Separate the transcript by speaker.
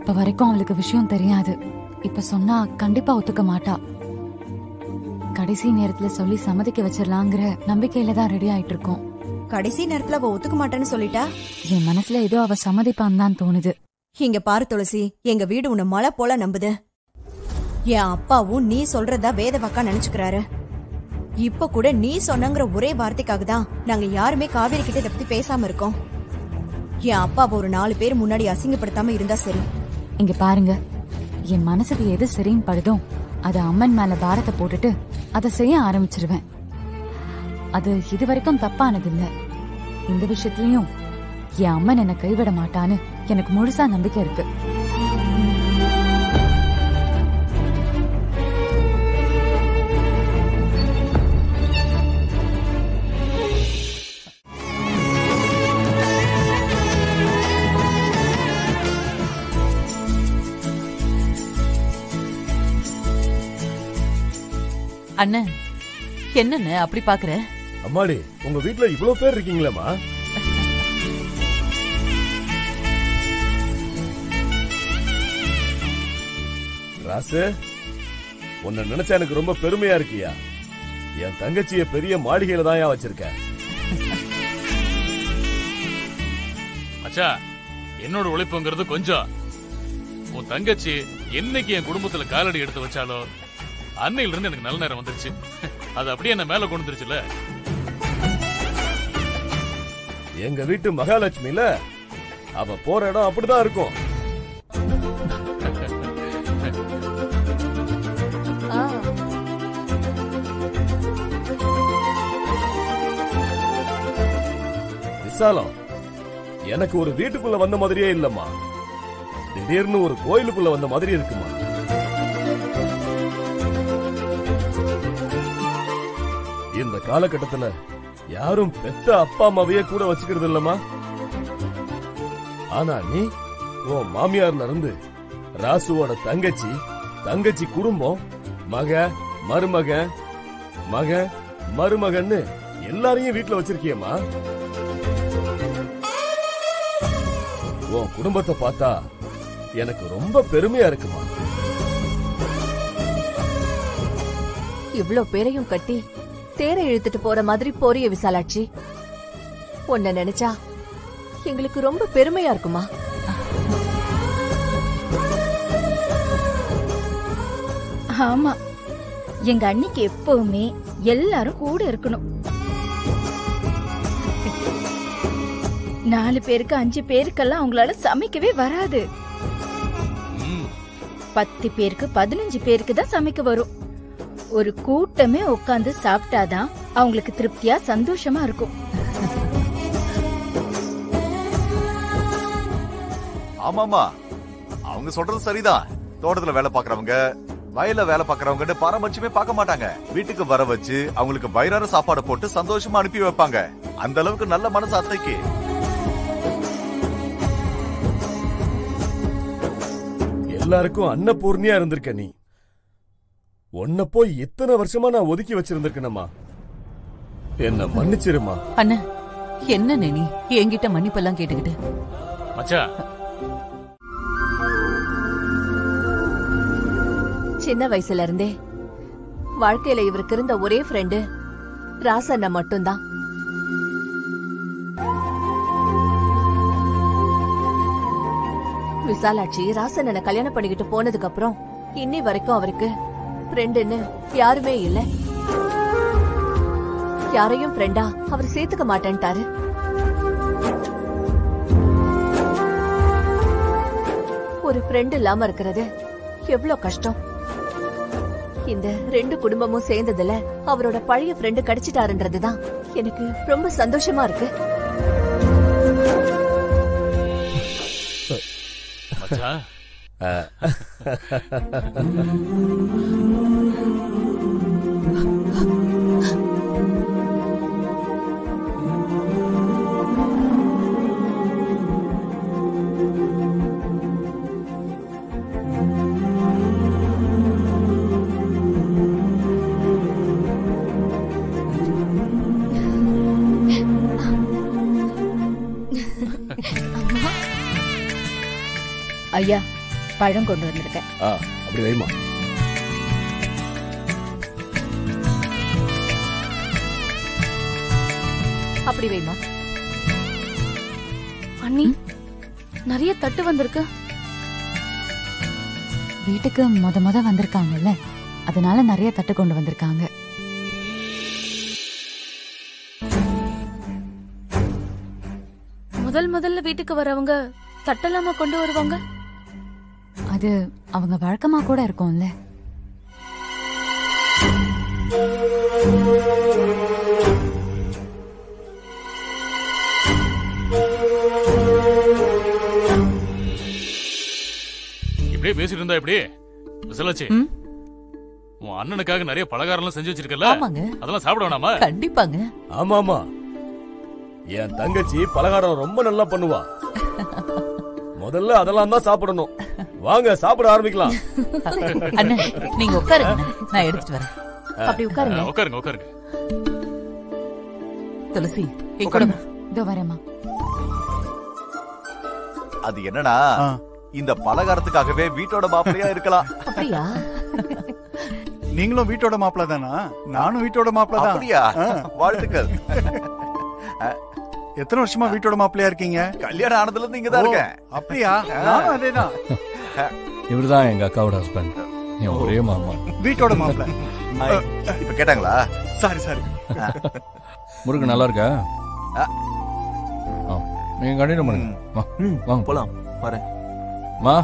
Speaker 1: இப்ப வரைக்கும் அவளுக்கு விஷயம் தெரியாது. இப்ப சொன்னா கண்டிப்பா ஒத்துக்க மாட்டா. கடைசி நேரத்துல சொல்லி சம்மதிக்க வச்சிடலாங்கிற நம்பிக்கையில தான் ரெடி ஆயிட்டு இருக்கோம்.
Speaker 2: கடைசி நேரத்துல அவ ஒத்துக்க மாட்டேன்னு சொல்லிட்டா
Speaker 1: என் மனசுல ஏதோ அவ சம்மதிப்பான்னு தான் தோணுது.
Speaker 2: இங்க பாரு துளசி, எங்க வீடு உன்னை மலை போல நம்புது. என் அப்பாவும் நீ சொல்றதா வேத வாக்கா நினைச்சுக்கிறாரு. இப்ப கூட நீ சொன்னங்கிற ஒரே வார்த்தைக்காக தான் நாங்க யாருமே காவேரி கிட்ட இதை பத்தி பேசாம இருக்கோம். என் அப்பாவை ஒரு 4 பேர் முன்னாடி அசிங்கப்படுத்தாம இருந்தா சரி.
Speaker 1: இங்க பாருங்க, என் மனசுக்கு எது சரின்னு படுதோ அத அம்மன் மேல பாரத்தை போட்டுட்டு அதை செய்ய ஆரம்பிச்சிருவேன். அது இது வரைக்கும் தப்பானது இல்ல. இந்த விஷயத்திலயும் என் அம்மன் என்னை கைவிட மாட்டான்னு எனக்கு முழுசா நம்பிக்கை இருக்கு.
Speaker 3: அண்ணன், என்னன்னு அப்படி பாக்குற?
Speaker 4: அம்மாடி, உங்க வீட்டுல இவ்வளவு பேர் இருக்கீங்களேம்மா? ராசு, உன்னை நினைச்சா எனக்கு ரொம்ப பெருமையா இருக்கியா? என் தங்கச்சிய பெரிய மாளிகையில தான் வச்சிருக்க.
Speaker 5: அச்சா, என்னோட உழைப்புங்கிறது கொஞ்சம். உன் தங்கச்சி என்னைக்கு என் குடும்பத்துல காலடி எடுத்து வச்சாலோ அன்னையில இருந்து எனக்கு நல்ல நேரம் வந்துருச்சு. அது அப்படியே என்ன மேல கொண்டு வந்துருச்சுல.
Speaker 4: எங்க வீட்டு மகாலட்சுமில அவ போற இடம் அப்படிதான் இருக்கும். விசாலம், எனக்கு ஒரு வீட்டுக்குள்ள வந்த மாதிரியே இல்லம்மா. திடீர்னு ஒரு கோயிலுக்குள்ள வந்த மாதிரி இருக்குமா. இந்த காலகட்டத்துல யாரும் பெத்த அப்பா அம்மாவையே கூட வச்சுக்கிறது இல்லம்மா. ஆனா நீ உன் மாமியார்ல இருந்து ராசுவோட தங்கச்சி, தங்கச்சி குடும்பம், மக, மருமக, மக, மருமகன்னு எல்லாரையும் வீட்டுல வச்சிருக்கியம்மா. உன் குடும்பத்தை பார்த்தா எனக்கு ரொம்ப பெருமையா இருக்குமா.
Speaker 6: இவ்ளோ பேரையும் கட்டி தேரை இழுத்துட்டு போற மாதிரி போறிய விசாலாட்சி. உன்னை நினைச்சா எங்களுக்கு ரொம்ப பெருமையா இருக்குமா.
Speaker 7: ஆமா, எங்க அண்ணிக்கு எப்பவுமே எல்லாரும் கூட இருக்கணும். 4 பேருக்கு 5 பேருக்கெல்லாம் அவங்களால சமைக்கவே வராது. 10 பேருக்கு 15 பேருக்கு தான் சமைக்க வரும். ஒரு கூட்டமே உட்கார்ந்து சாப்பிட்டாதான் அவங்களுக்கு திருப்தியா சந்தோஷமா இருக்கும்.
Speaker 8: ஆமாமா, அவங்க சொல்றது சரிதான். தோட்டத்துல வேலை பாக்குறவங்க, வயல்ல வேலை பாக்குறவங்க பாரபட்சமே பார்க்க மாட்டாங்க. வீட்டுக்கு வர வச்சு அவங்களுக்கு வயிறார சாப்பாடு போட்டு சந்தோஷமா அனுப்பி வைப்பாங்க. அந்த அளவுக்கு நல்ல மனசு அத்தைக்கு.
Speaker 4: எல்லாருக்கும் அன்னபூர்ணியா இருந்திருக்க நீ. உன்னை போய் இத்தனை வருஷமா நான் ஒதுக்கி வச்சிருந்திருக்கேனம்மா. என்ன மன்னிச்சிருமா.
Speaker 3: அண்ணா, என்ன நீ என்கிட்ட மன்னிப்பெல்லாம் கேட்டுக்கிட்டு?
Speaker 5: மச்சா,
Speaker 6: சின்ன வயசுல இருந்தே வாழ்க்கையில இவருக்கு இருந்த ஒரே ஃப்ரெண்டு ராசண்ணா மட்டும்தான். விசாலாட்சி ராசண்ணனை கல்யாணம் பண்ணிக்கிட்டு போனதுக்கு அப்புறம் இன்னி வரைக்கும் அவருக்கு ஃப்ரெண்டுன்னு யாருமே இல்ல. யாரையும் ஃப்ரெண்டா அவர் சேர்த்துக்க மாட்டேன்ட்டாரு. ஒரு ஃப்ரெண்ட் இல்லாம இருக்கிறது எவ்வளவு கஷ்டம். இந்த 2 குடும்பமும் சேர்ந்ததுல அவரோட பழைய ஃப்ரெண்டு கிடைச்சிட்டாருன்றதுதான் எனக்கு ரொம்ப சந்தோஷமா இருக்கு.
Speaker 5: மச்சா,
Speaker 7: ஐயா, பழம் கொண்டு வந்திருக்கேன்.
Speaker 4: அப்படி வைமா.
Speaker 6: அப்படி வைமா. அண்ணி, நிறைய தட்டு வந்திருக்கு.
Speaker 1: வீட்டுக்கு முத வந்திருக்காங்கல்ல, அதனால நிறைய தட்டு கொண்டு வந்திருக்காங்க.
Speaker 6: முதல்ல வீட்டுக்கு வரவங்க தட்டலாமா கொண்டு வருவாங்க?
Speaker 1: அது அவங்க வழக்கமா கூட இருக்கும்ல.
Speaker 5: இப்படியே பேசிட்டு இருந்தா எப்படி விசலாச்சி? உன் அண்ணனுக்காக நிறைய பலகாரம் செஞ்சு வச்சிருக்கல, அதெல்லாம் சாப்பிட வேணாமா?
Speaker 3: கண்டிப்பாங்க.
Speaker 4: ஆமாமா, என் தங்கச்சி பலகாரம் ரொம்ப நல்லா பண்ணுவா. முதல்ல அதெல்லாம் தான் சாப்பிடணும். வாங்க சாப்பிட ஆரம்பிக்கலாம்.
Speaker 3: அண்ணா நீங்க உட்காருங்க, நான் எடுத்துட்டு வரேன்.
Speaker 6: அப்படி உட்காருங்க.
Speaker 5: உட்காருங்க.
Speaker 3: துளசி
Speaker 1: உட்காருங்க. இதோ வரேம்மா.
Speaker 8: அது என்னன்னா, இந்த பலகாரத்துக்காகவே வீட்டோட மாப்பிள்ளையா இருக்கலாம்.
Speaker 6: அப்படியா?
Speaker 9: நீங்களும் வீட்டோட மாப்பிள்ள தானா? நானும் வீட்டோட மாப்பிள்ள தான்.
Speaker 8: அப்படியா? வாழ்த்துக்கள்.
Speaker 9: எத்தனை வருஷமா வீட்டோட மாப்பிள்ளையா இருக்கீங்க?
Speaker 8: கல்யாணம் ஆனதுல இருந்து இங்க தான் இருக்கேன்.
Speaker 9: அப்படியா? நானும் அதேதான்.
Speaker 10: இவர்தான் எங்க அக்காவோட ஹஸ்பண்ட், என் ஒரே மாமா.
Speaker 9: வீட்டோட மாப்பிள்ள.
Speaker 8: இப்ப கேட்டாங்களா?
Speaker 9: சாரி.
Speaker 10: முருகன் நல்லா இருக்கா? நீங்க கண்டினியூ பண்ணுங்க. வாங்க
Speaker 11: போலாம். வரேன்.
Speaker 10: மா